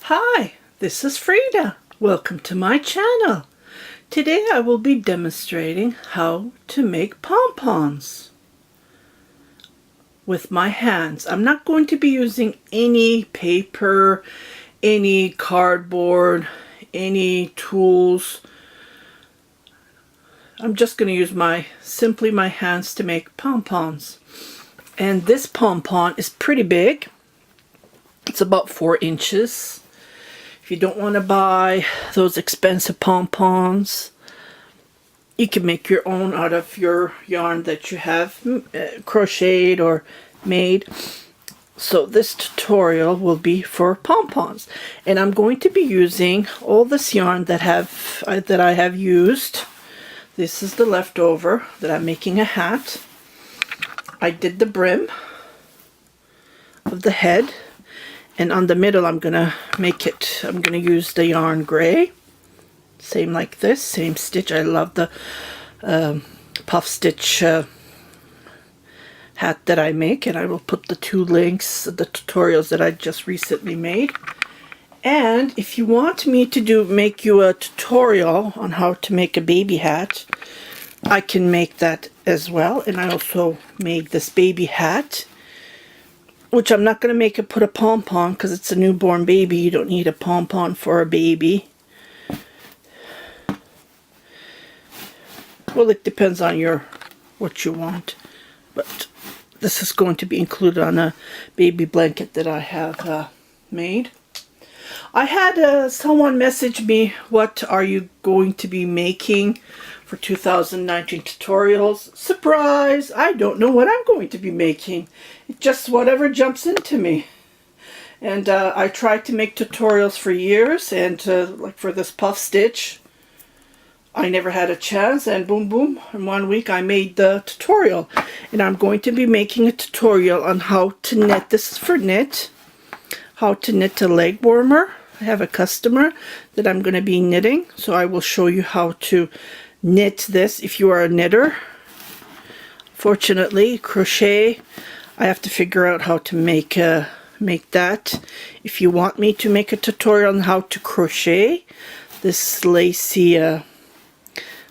Hi, this is Frida. Welcome to my channel. Today I will be demonstrating how to make pom-poms with my hands. I'm not going to be using any paper, any cardboard, any tools. I'm just going to use simply my hands to make pom-poms. And this pom-pom is pretty big. It's about 4 inches. If you don't want to buy those expensive pom-poms, you can make your own out of your yarn that you have crocheted or made. So this tutorial will be for pom-poms, and I'm going to be using all this yarn that I have used. This is the leftover that I'm making a hat. I did the brim of the head. And on the middle, I'm going to use the yarn gray. Same like this, same stitch. I love the puff stitch hat that I make. And I will put the 2 links, the tutorials that I just recently made. And if you want me to make you a tutorial on how to make a baby hat, I can make that as well. And I also made this baby hat, which I'm not going to make it put a pom-pom because it's a newborn baby. You don't need a pom-pom for a baby. Well, it depends on what you want. But this is going to be included on a baby blanket that I have made. I had someone message me, what are you going to be making for 2019 tutorials? Surprise! I don't know what I'm going to be making. It's just whatever jumps into me. And I tried to make tutorials for years, and like for this puff stitch, I never had a chance, and boom boom, in 1 week I made the tutorial. And I'm going to be making a tutorial on how to knit. This is for knit. How to knit a leg warmer. I have a customer that I'm going to be knitting, so I will show you how to knit this if you are a knitter. Fortunately, crochet, I have to figure out how to make that. If you want me to make a tutorial on how to crochet this lacy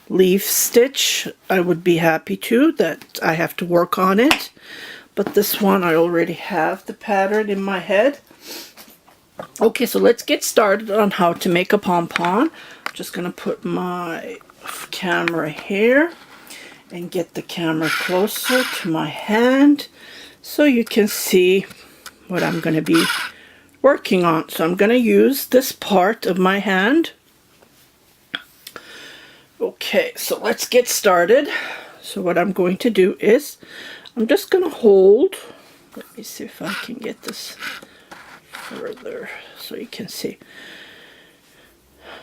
leaf stitch, I would be happy to. That I have to work on it. But this one, I already have the pattern in my head. Okay, so let's get started on how to make a pom-pom. I'm just going to put my camera here and get the camera closer to my hand so you can see what I'm going to be working on. So I'm going to use this part of my hand. Okay, so let's get started. So what I'm going to do is I'm just going to hold, let me see if I can get this further so you can see.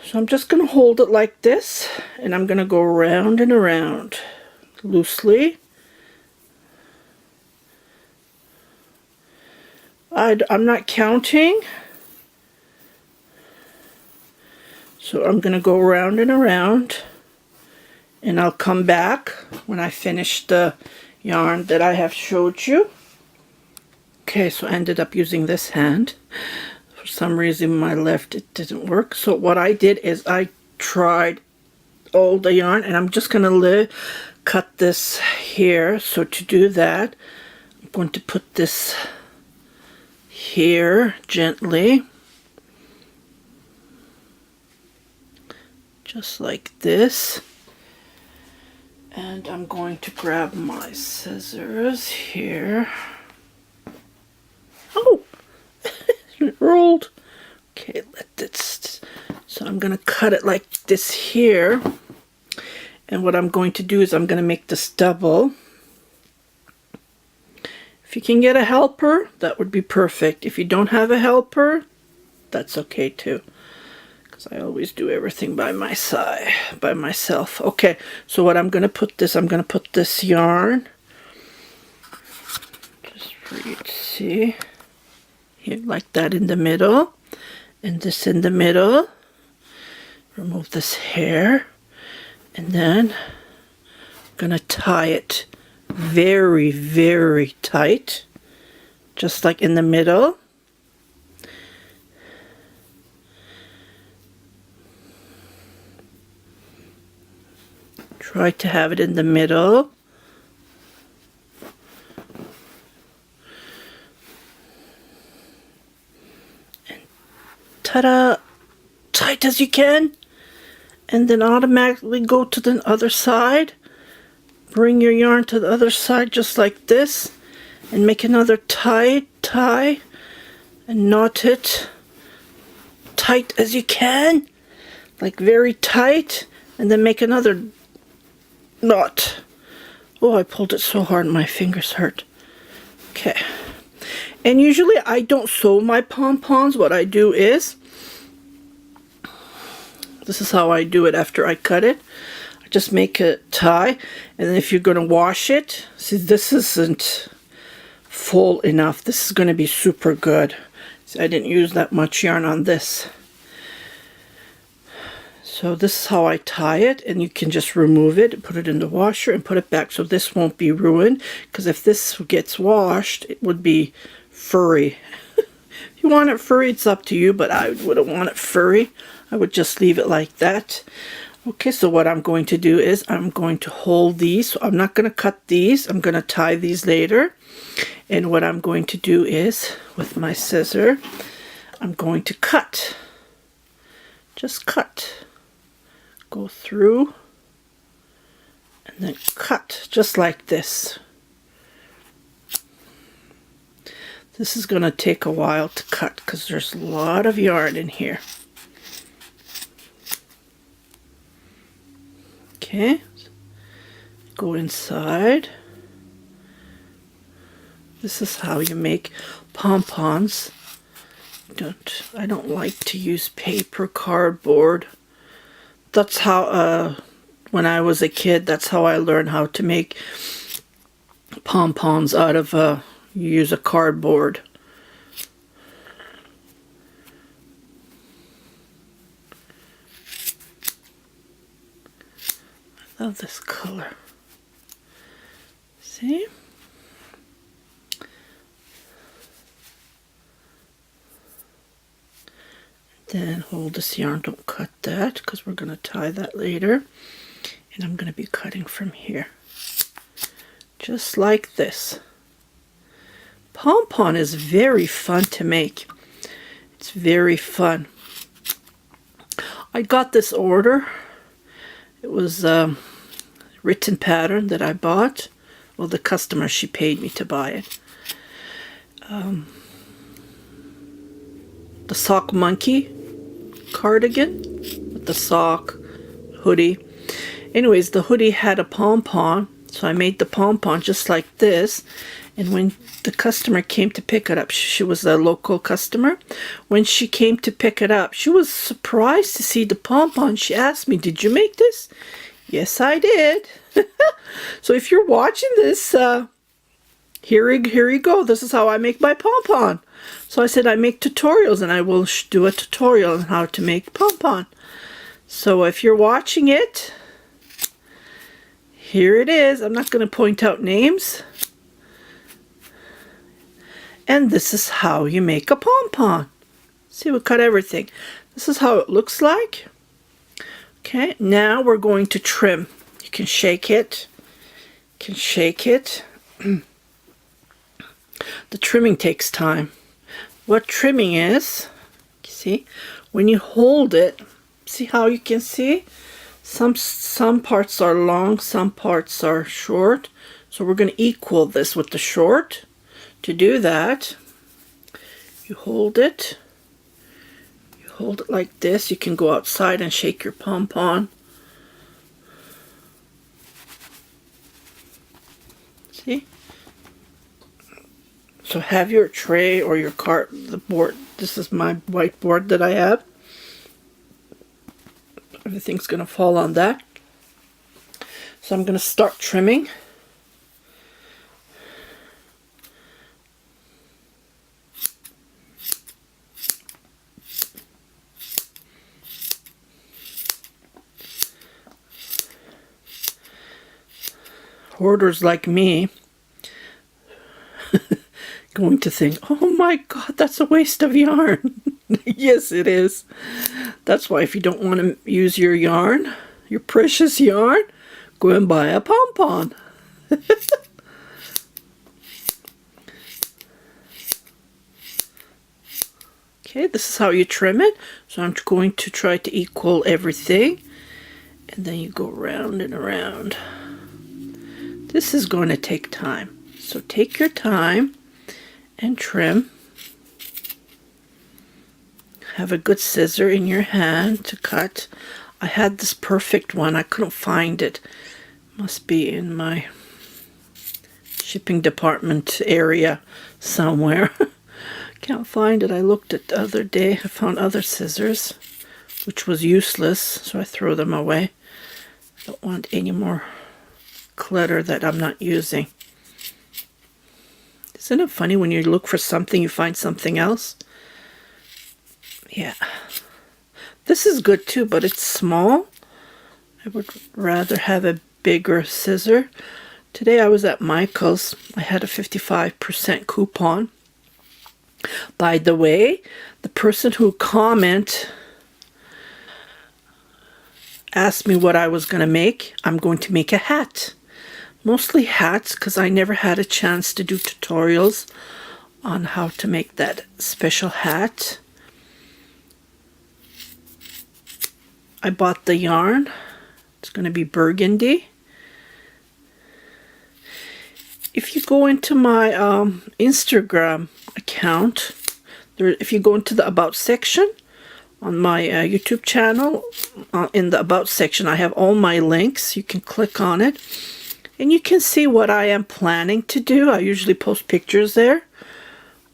So I'm just going to hold it like this, and I'm going to go around and around loosely. I'm not counting, so I'm going to go around and around, and I'll come back when I finish the yarn that I have showed you. Okay, so I ended up using this hand. For some reason my left, it didn't work. So what I did is I tried all the yarn, and I'm just going to cut this here. So to do that, I'm going to put this here gently, just like this. And I'm going to grab my scissors here. Oh, it rolled. Okay, so I'm going to cut it like this here. And what I'm going to do is I'm going to make this double. If you can get a helper, that would be perfect. If you don't have a helper, that's okay too. Because I always do everything by myself. Okay, so what I'm going to put this yarn, just for you to see. Here, like that in the middle, and this in the middle. Remove this hair, and then I'm gonna tie it very, very tight, just like in the middle. Try to have it in the middle. And ta-da! Tight as you can. And then automatically go to the other side. Bring your yarn to the other side just like this. And make another tie. And knot it tight as you can. Like very tight. And then make another knot. Oh, I pulled it so hard my fingers hurt. Okay. And usually I don't sew my pom-poms. What I do is, this is how I do it after I cut it. I just make a tie. And then if you're going to wash it, see, this isn't full enough. This is going to be super good. See, I didn't use that much yarn on this. So this is how I tie it, and you can just remove it, put it in the washer, and put it back so this won't be ruined, because if this gets washed, it would be furry. If you want it furry, it's up to you, but I wouldn't want it furry. I would just leave it like that. Okay, so what I'm going to do is I'm going to hold these. So I'm not going to cut these. I'm going to tie these later. And what I'm going to do is, with my scissor, I'm going to cut. Just cut. Go through and then cut just like this. This is going to take a while to cut because there's a lot of yarn in here. Okay, go inside. This is how you make pom-poms. I don't like to use paper, cardboard. That's how, when I was a kid, that's how I learned how to make pom-poms out of, you use a cardboard. I love this color. See? Then hold this yarn, don't cut that because we're going to tie that later. And I'm going to be cutting from here. Just like this. Pom-pom is very fun to make. It's very fun. I got this order. It was a written pattern that I bought. Well, the customer, she paid me to buy it. The sock monkey cardigan with the sock hoodie. Anyways, the hoodie had a pom-pom, so I made the pom-pom just like this. And when the customer came to pick it up, she was a local customer. When she came to pick it up, she was surprised to see the pom-pom. She asked me, "Did you make this?" Yes, I did. So if you're watching this, here you go. This is how I make my pom-pom. So I said I make tutorials, and I will do a tutorial on how to make pom-pom. So if you're watching it, here it is. I'm not going to point out names. And this is how you make a pom-pom. See, we cut everything. This is how it looks like. Okay, now we're going to trim. You can shake it. You can shake it. The trimming takes time. What trimming is, see, when you hold it, see how you can see? Some parts are long, some parts are short. So we're going to equal this with the short. To do that, you hold it. You hold it like this. You can go outside and shake your pom-pom. See? So have your tray or your cart, the board. This is my whiteboard that I have. Everything's going to fall on that. So I'm going to start trimming. Hoarders like me going to think, "Oh my God, that's a waste of yarn." Yes, it is. That's why if you don't want to use your yarn, your precious yarn, Go and buy a pompon. Okay, this is how you trim it. So I'm going to try to equal everything. And then you go round and around. This is going to take time. So take your time and trim. Have a good scissor in your hand to cut. I had this perfect one. I couldn't find it. Must be in my shipping department area somewhere. Can't find it. I looked it the other day. I found other scissors, which was useless, so I throw them away. I don't want any more clutter that I'm not using. Isn't it funny when you look for something, you find something else? Yeah. This is good too, but it's small. I would rather have a bigger scissor. Today I was at Michael's. I had a 55% coupon. By the way, the person who asked me what I was going to make. I'm going to make a hat. Mostly hats, because I never had a chance to do tutorials on how to make that special hat. I bought the yarn. It's going to be burgundy. If you go into my Instagram account, if you go into the About section on my YouTube channel, in the About section I have all my links. You can click on it and you can see what I am planning to do. I usually post pictures there.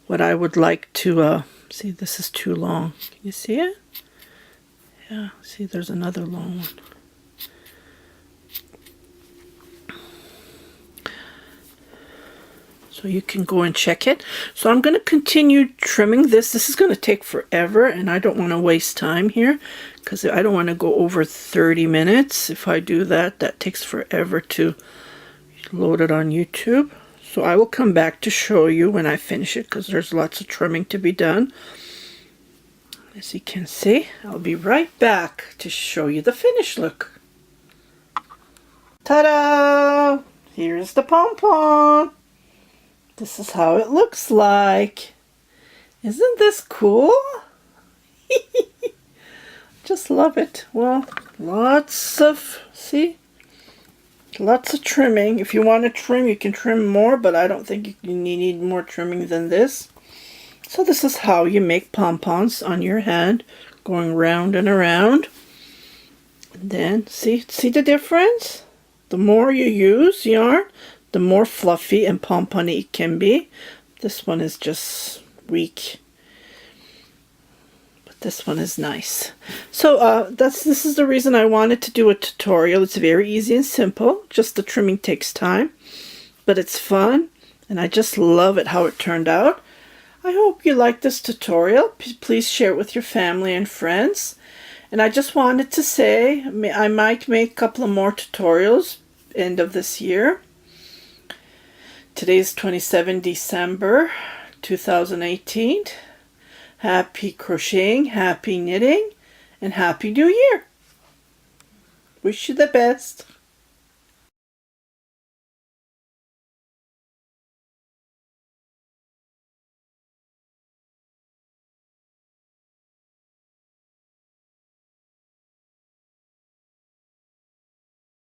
What I would like to see, this is too long. Can you see it? Yeah, see there's another long one. So you can go and check it. So I'm going to continue trimming this. This is going to take forever, and I don't want to waste time here because I don't want to go over 30 minutes. If I do that, that takes forever to load it on YouTube. So I will come back to show you when I finish it because there's lots of trimming to be done. As you can see, I'll be right back to show you the finished look. Ta-da! Here's the pom-pom. This is how it looks like. Isn't this cool? Just love it. Well, lots of trimming. If you want to trim, you can trim more, but I don't think you need more trimming than this. So this is how you make pom-poms on your hand, going round and around. And then, see the difference? The more you use yarn, the more fluffy and pom-pom-y it can be. This one is just weak, but this one is nice. So this is the reason I wanted to do a tutorial. It's very easy and simple. Just the trimming takes time, but it's fun, and I just love it how it turned out. I hope you like this tutorial. Please share it with your family and friends. And I just wanted to say I might make a couple of more tutorials end of this year. Today's 27 December 2018. Happy crocheting, happy knitting, and happy new year. Wish you the best.